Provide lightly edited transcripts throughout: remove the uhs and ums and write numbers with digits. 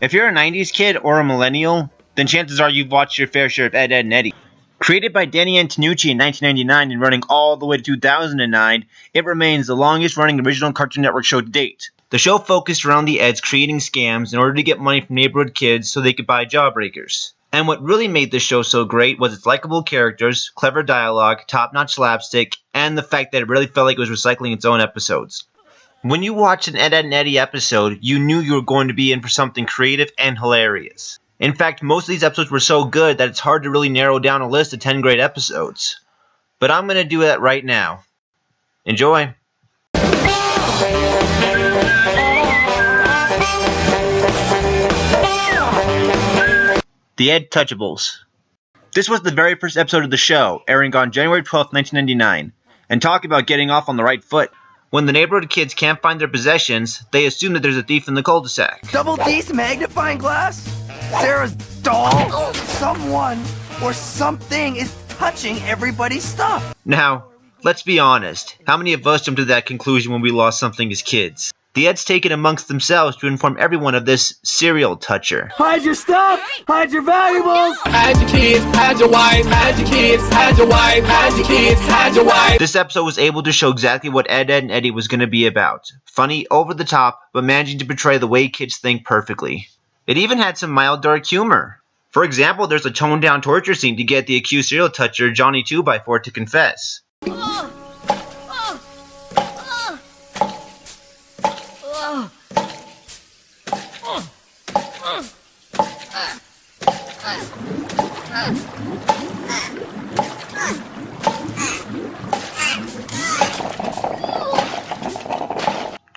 If you're a 90s kid or a millennial, then chances are you've watched your fair share of Ed, Edd, and Eddy. Created by Danny Antonucci in 1999 and running all the way to 2009, it remains the longest-running original Cartoon Network show to date. The show focused around the Eds creating scams in order to get money from neighborhood kids so they could buy jawbreakers. And what really made this show so great was its likable characters, clever dialogue, top-notch slapstick, and the fact that it really felt like it was recycling its own episodes. When you watched an Ed, Edd, and Eddy episode, you knew you were going to be in for something creative and hilarious. In fact, most of these episodes were so good that it's hard to really narrow down a list of 10 great episodes. But I'm going to do that right now. Enjoy! The Ed Touchables. This was the very first episode of the show, airing on January 12th, 1999. And talk about getting off on the right foot. When the neighborhood kids can't find their possessions, they assume that there's a thief in the cul-de-sac. Double D's magnifying glass? Sarah's doll? Someone or something is touching everybody's stuff. Now, let's be honest. How many of us jumped to that conclusion when we lost something as kids? The Eds take it amongst themselves to inform everyone of this serial toucher. Hide your stuff! Hide your valuables! Hide your kids, hide your wife, hide your kids, hide your wife, hide your kids, hide your wife. This episode was able to show exactly what Ed, Edd, and Eddy was going to be about. Funny, over the top, but managing to portray the way kids think perfectly. It even had some mild dark humor. For example, there's a toned down torture scene to get the accused serial toucher Johnny 2x4 to confess.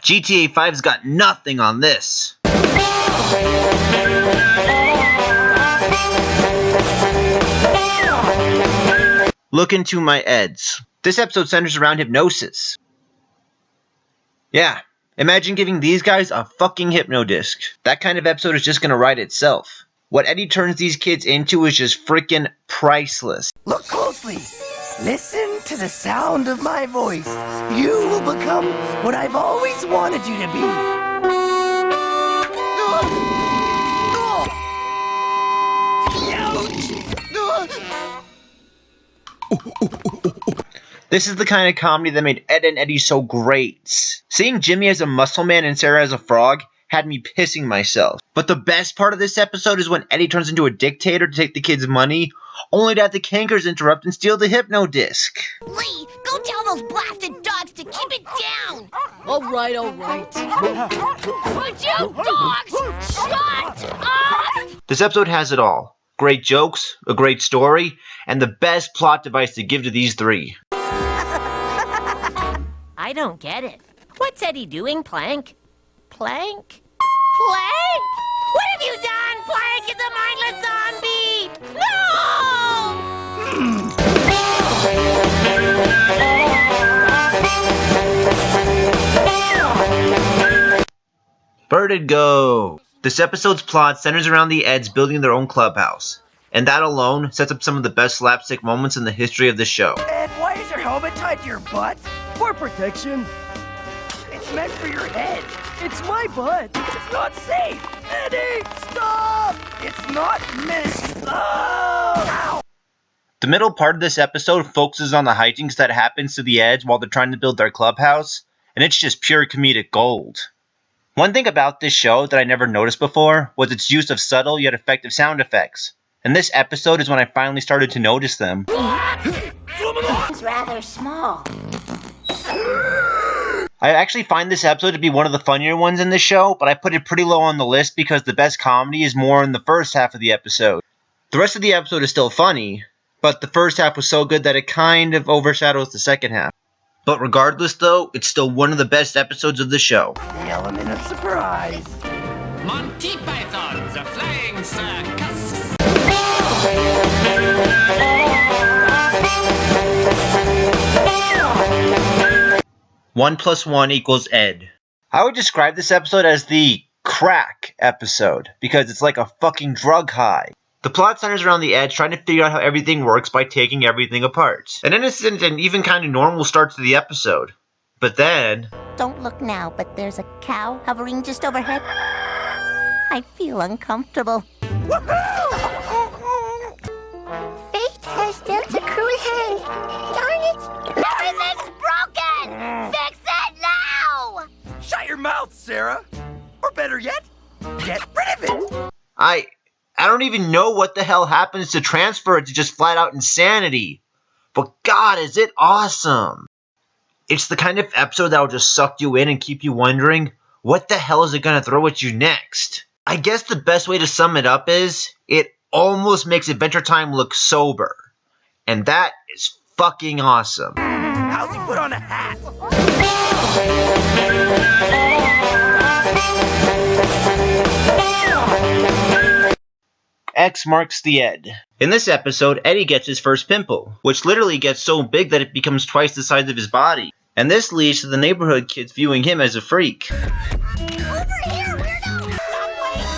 GTA 5's got nothing on this. Look Into My Eds. This episode centers around hypnosis. Yeah, imagine giving these guys a fucking hypnodisc. That kind of episode is just gonna write itself. What Eddy turns these kids into is just freaking priceless. Look closely. Listen to the sound of my voice. You will become what I've always wanted you to be. This is the kind of comedy that made Ed and Eddy so great. Seeing Jimmy as a muscle man and Sarah as a frog had me pissing myself. But the best part of this episode is when Eddy turns into a dictator to take the kids' money, only to have the Kankers interrupt and steal the hypno disc. Lee, go tell those blasted dogs to keep it down! All right. Would you dogs shut up? This episode has it all. Great jokes, a great story, and the best plot device to give to these three. I don't get it. What's Eddy doing, Plank? Plank? Plank? What have you done? Plank is a mindless zombie! No! Vertigo! This episode's plot centers around the Eds building their own clubhouse. And that alone sets up some of the best slapstick moments in the history of the show. Ed, why is your helmet tied to your butt? For protection. It's meant for your head. It's my butt. It's not safe. Eddy, stop! It's not meant. Oh! The middle part of this episode focuses on the hijinks that happens to the Eds while they're trying to build their clubhouse, and it's just pure comedic gold. One thing about this show that I never noticed before was its use of subtle yet effective sound effects. And this episode is when I finally started to notice them. It's rather small. I actually find this episode to be one of the funnier ones in the show, but I put it pretty low on the list because the best comedy is more in the first half of the episode. The rest of the episode is still funny, but the first half was so good that it kind of overshadows the second half. But regardless though, it's still one of the best episodes of the show. The element of surprise. Monty Python, the Flying Circus. 1 + 1 = Ed. I would describe this episode as the crack episode, because it's like a fucking drug high. The plot centers around the Eds trying to figure out how everything works by taking everything apart. An innocent and even kind of normal start to the episode. But then... Don't look now, but there's a cow hovering just overhead. I feel uncomfortable. Fate has dealt a cruel hand. Darn it! Everything's broken! Fix it now! Shut your mouth, Sarah! Or better yet, get rid of it! I don't even know what the hell happens to transfer it to just flat out insanity. But God, is it awesome! It's the kind of episode that will just suck you in and keep you wondering, what the hell is it gonna throw at you next? I guess the best way to sum it up is, it almost makes Adventure Time look sober. And that is fucking awesome. How's he put on a hat? X marks the Ed. In this episode, Eddy gets his first pimple, which literally gets so big that it becomes twice the size of his body. And this leads to the neighborhood kids viewing him as a freak. Over here, weirdo! Stop waiting!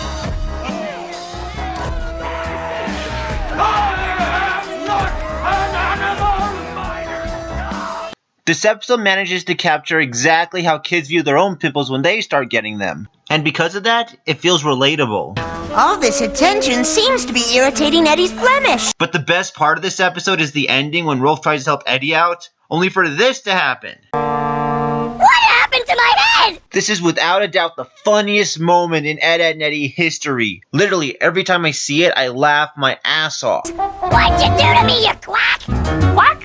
This episode manages to capture exactly how kids view their own pimples when they start getting them. And because of that, it feels relatable. All this attention seems to be irritating Eddy's blemish. But the best part of this episode is the ending when Rolf tries to help Eddy out, only for this to happen. What happened to my head? This is without a doubt the funniest moment in Ed, Edd, and Eddy history. Literally, every time I see it, I laugh my ass off. What'd you do to me, you quack? Quack?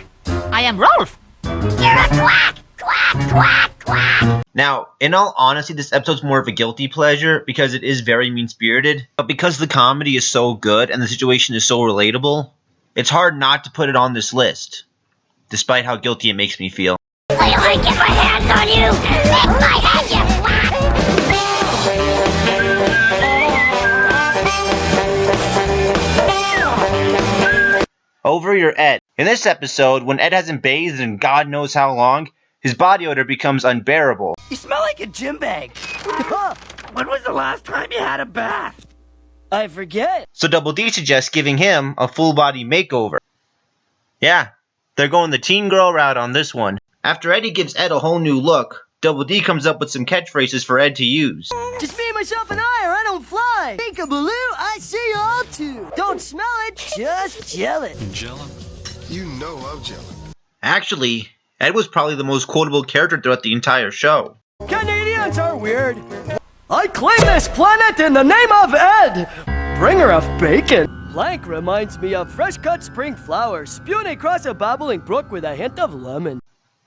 I am Rolf. You're a quack! Quack, quack, quack! Now, in all honesty, this episode's more of a guilty pleasure because it is very mean-spirited. But because the comedy is so good and the situation is so relatable, it's hard not to put it on this list, despite how guilty it makes me feel. Wait till I get my hands on you! Lick my head, you quack! Over your Ed. In this episode, when Ed hasn't bathed in God knows how long, his body odor becomes unbearable. You smell like a gym bag. When was the last time you had a bath? I forget. So Double D suggests giving him a full body makeover. Yeah, they're going the teen girl route on this one. After Eddy gives Ed a whole new look, Double D comes up with some catchphrases for Ed to use. Just feed myself an eye or I don't fly. Peekaboo, I see you all too. Don't smell it, just gel it. Yellin? You know I'm Yellin. Actually, Ed was probably the most quotable character throughout the entire show. Canadians are weird. I claim this planet in the name of Ed, bringer of bacon. Plank reminds me of fresh-cut spring flowers spewing across a babbling brook with a hint of lemon.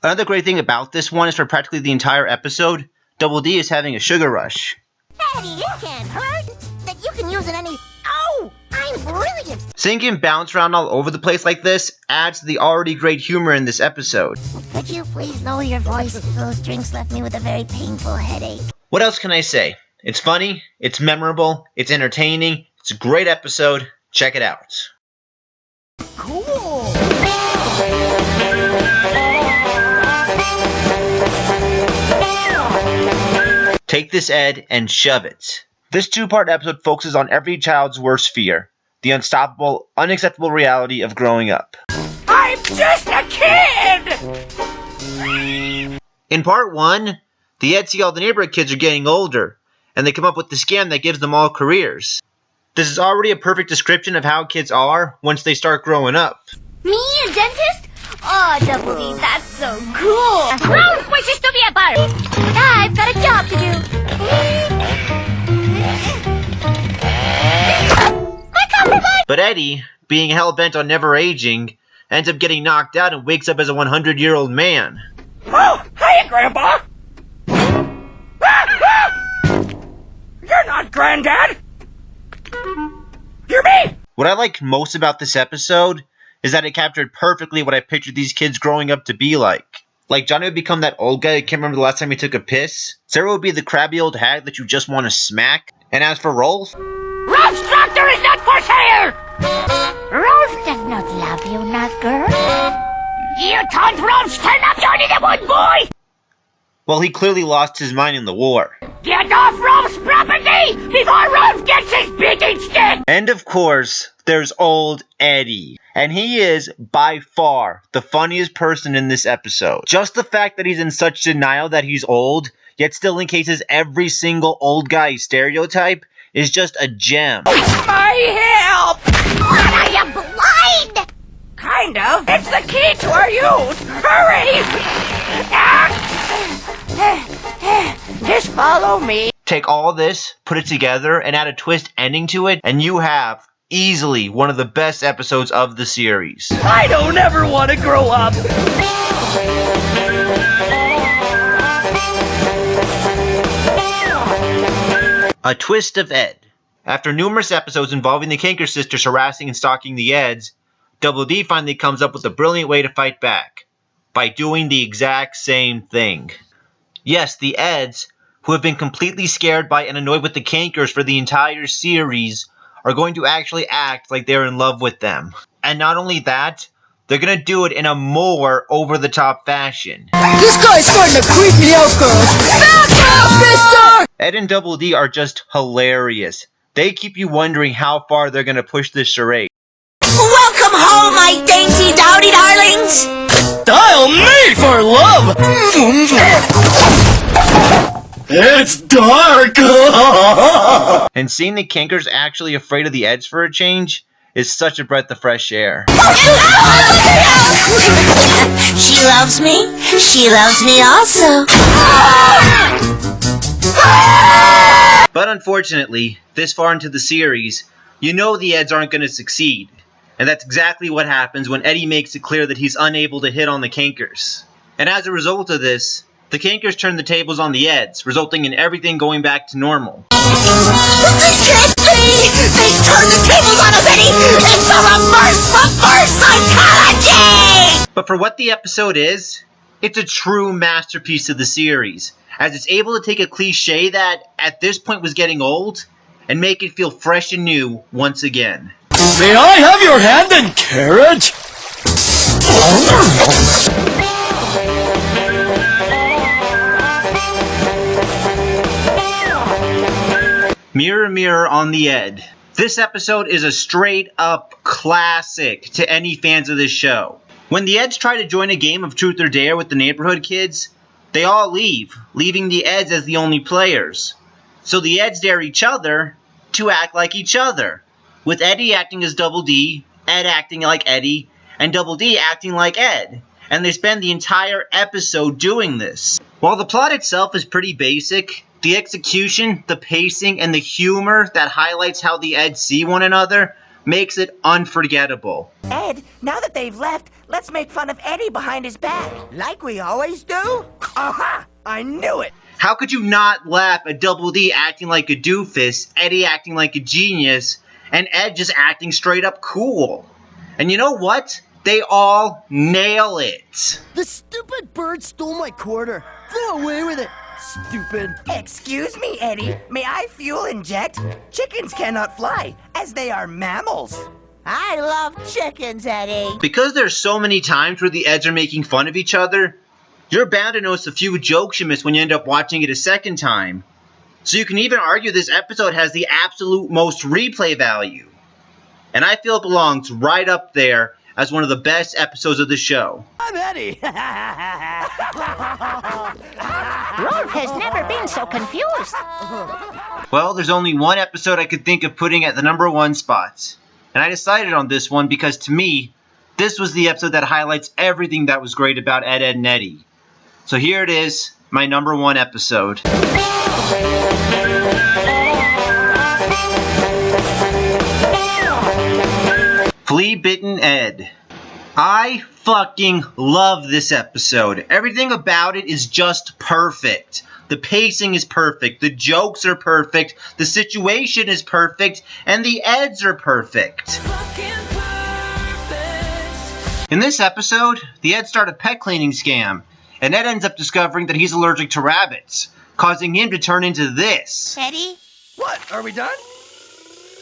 Another great thing about this one is for practically the entire episode, Double D is having a sugar rush. Eddy, it can't hurt. That you can use in any... Oh, I'm brilliant. Seeing him bounce around all over the place like this adds to the already great humor in this episode. Could you please lower your voice? Those drinks left me with a very painful headache. What else can I say? It's funny, it's memorable, it's entertaining, it's a great episode. Check it out. Cool. Take this, Ed, and shove it. This two-part episode focuses on every child's worst fear, the unstoppable, unacceptable reality of growing up. I'm just a kid! In part 1, the Ed see all the neighborhood kids are getting older, and they come up with the scam that gives them all careers. This is already a perfect description of how kids are once they start growing up. Me, a dentist? Oh, Double D, that's so cool. Ralph wishes to be a bar. I've got a job to do. But Eddy, being hell-bent on never aging, ends up getting knocked out and wakes up as a 100-year-old man. Oh, hiya, Grandpa! You're not Granddad! You're me! What I like most about this episode is that it captured perfectly what I pictured these kids growing up to be like. Like, Johnny would become that old guy who can't remember the last time he took a piss. Sarah would be the crabby old hag that you just want to smack. And as for Rolf... Rolf's tractor is not for sale! Rolf does not love you, not girl. You can't Rolf's turn up Johnny the Wood Boy! Well, he clearly lost his mind in the war. Get off Rolf's property before Rolf gets his beating stick! And of course, there's old Eddy. And he is, by far, the funniest person in this episode. Just the fact that he's in such denial that he's old, yet still encases every single old guy stereotype, is just a gem. My help! What, are you blind? Kind of. It's the key to our youth. Hurry! Just follow me. Take all this, put it together, and add a twist ending to it, and you have easily one of the best episodes of the series. I don't ever want to grow up. A Twist of Ed. After numerous episodes involving the Kanker sisters harassing and stalking the Eds, Double D finally comes up with a brilliant way to fight back, by doing the exact same thing. Yes, the Eds, who have been completely scared by and annoyed with the Kankers for the entire series, are going to actually act like they're in love with them. And not only that, they're gonna do it in a more over-the-top fashion. This guy's starting to creep me out, girls. Back up, mister! Ed and Double D are just hilarious. They keep you wondering how far they're gonna push this charade. Welcome home, my dainty dowdy darlings! Dial me for love! It's dark! And seeing the Kankers actually afraid of the Eds for a change is such a breath of fresh air. She loves me. She loves me also. But unfortunately, this far into the series, you know the Eds aren't going to succeed. And that's exactly what happens when Eddy makes it clear that he's unable to hit on the Kankers. And as a result of this, the Kankers turn the tables on the Eds, resulting in everything going back to normal. This can't be! They turned the tables on us, Eddy! It's a reverse psychology! But for what the episode is, it's a true masterpiece of the series, as it's able to take a cliche that, at this point, was getting old, and make it feel fresh and new once again. May I have your hand and carrot? Mirror, mirror on the Ed. This episode is a straight-up classic to any fans of this show. When the Eds try to join a game of Truth or Dare with the neighborhood kids, they all leave, leaving the Eds as the only players. So the Eds dare each other to act like each other, with Eddy acting as Double D, Ed acting like Eddy, and Double D acting like Ed. And they spend the entire episode doing this. While the plot itself is pretty basic, the execution, the pacing, and the humor that highlights how the Eds see one another makes it unforgettable. Ed, now that they've left, let's make fun of Eddy behind his back. Like we always do? Aha! I knew it! How could you not laugh at Double D acting like a doofus, Eddy acting like a genius, and Ed just acting straight up cool? And you know what? They all nail it. The stupid bird stole my quarter. Throw away with it. Stupid. Excuse me, Eddy. May I fuel inject? Chickens cannot fly, as they are mammals. I love chickens, Eddy. Because there's so many times where the Eds are making fun of each other, you're bound to notice a few jokes you miss when you end up watching it a second time. So you can even argue this episode has the absolute most replay value. And I feel it belongs right up there as one of the best episodes of the show. I'm Eddy. Rolf has never been so confused. Well, there's only one episode I could think of putting at the #1 spot. And I decided on this one because to me, this was the episode that highlights everything that was great about Ed, Edd, and Eddy. So here it is, my #1 episode. Flea Bitten Ed. I fucking love this episode. Everything about it is just perfect. The pacing is perfect, the jokes are perfect, the situation is perfect, and the Eds are perfect. In this episode, the Eds start a pet cleaning scam, and Ed ends up discovering that he's allergic to rabbits, causing him to turn into this. Eddy, What? Are we done?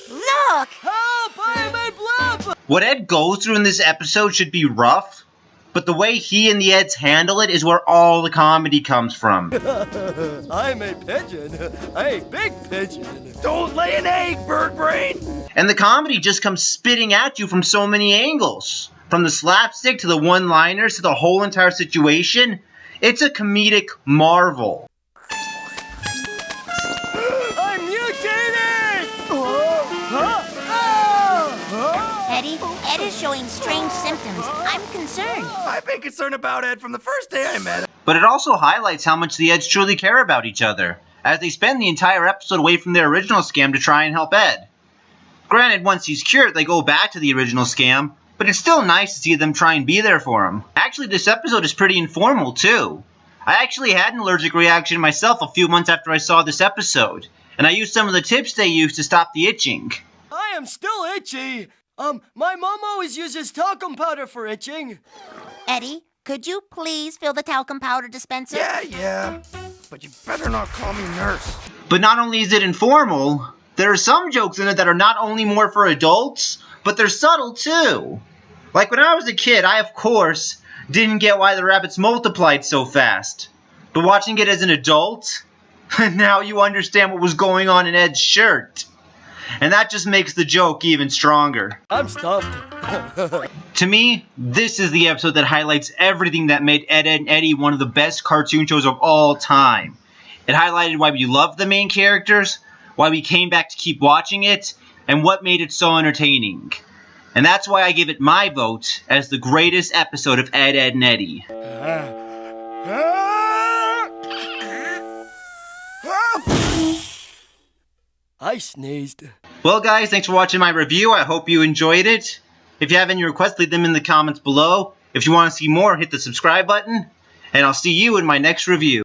look! Help! I am a blob! What Ed goes through in this episode should be rough, but the way he and the Eds handle it is where all the comedy comes from. I'm a pigeon. A big pigeon. Don't lay an egg, bird brain! And the comedy just comes spitting at you from so many angles. From the slapstick to the one-liners to the whole entire situation, it's a comedic marvel. I'm mutated! Ed is showing strange symptoms. I'm concerned. I've been concerned about Ed from the first day I met him. But it also highlights how much the Eds truly care about each other, as they spend the entire episode away from their original scam to try and help Ed. Granted, once he's cured, they go back to the original scam, but it's still nice to see them try and be there for him. Actually, this episode is pretty informal, too. I actually had an allergic reaction myself a few months after I saw this episode, and I used some of the tips they used to stop the itching. I am still itchy. My mom always uses talcum powder for itching. Eddy, could you please fill the talcum powder dispenser? Yeah. But you better not call me nurse. But not only is it informal, there are some jokes in it that are not only more for adults, but they're subtle too. Like when I was a kid, I of course didn't get why the rabbits multiplied so fast. But watching it as an adult, now you understand what was going on in Ed's shirt. And that just makes the joke even stronger. I'm stumped. To me, this is the episode that highlights everything that made Ed, Edd, and Eddy one of the best cartoon shows of all time. It highlighted why we loved the main characters, why we came back to keep watching it, and what made it so entertaining. And that's why I give it my vote as the greatest episode of Ed, Edd, and Eddy. I sneezed. Well guys, thanks for watching my review. I hope you enjoyed it. If you have any requests, leave them in the comments below. If you want to see more, hit the subscribe button. And I'll see you in my next review.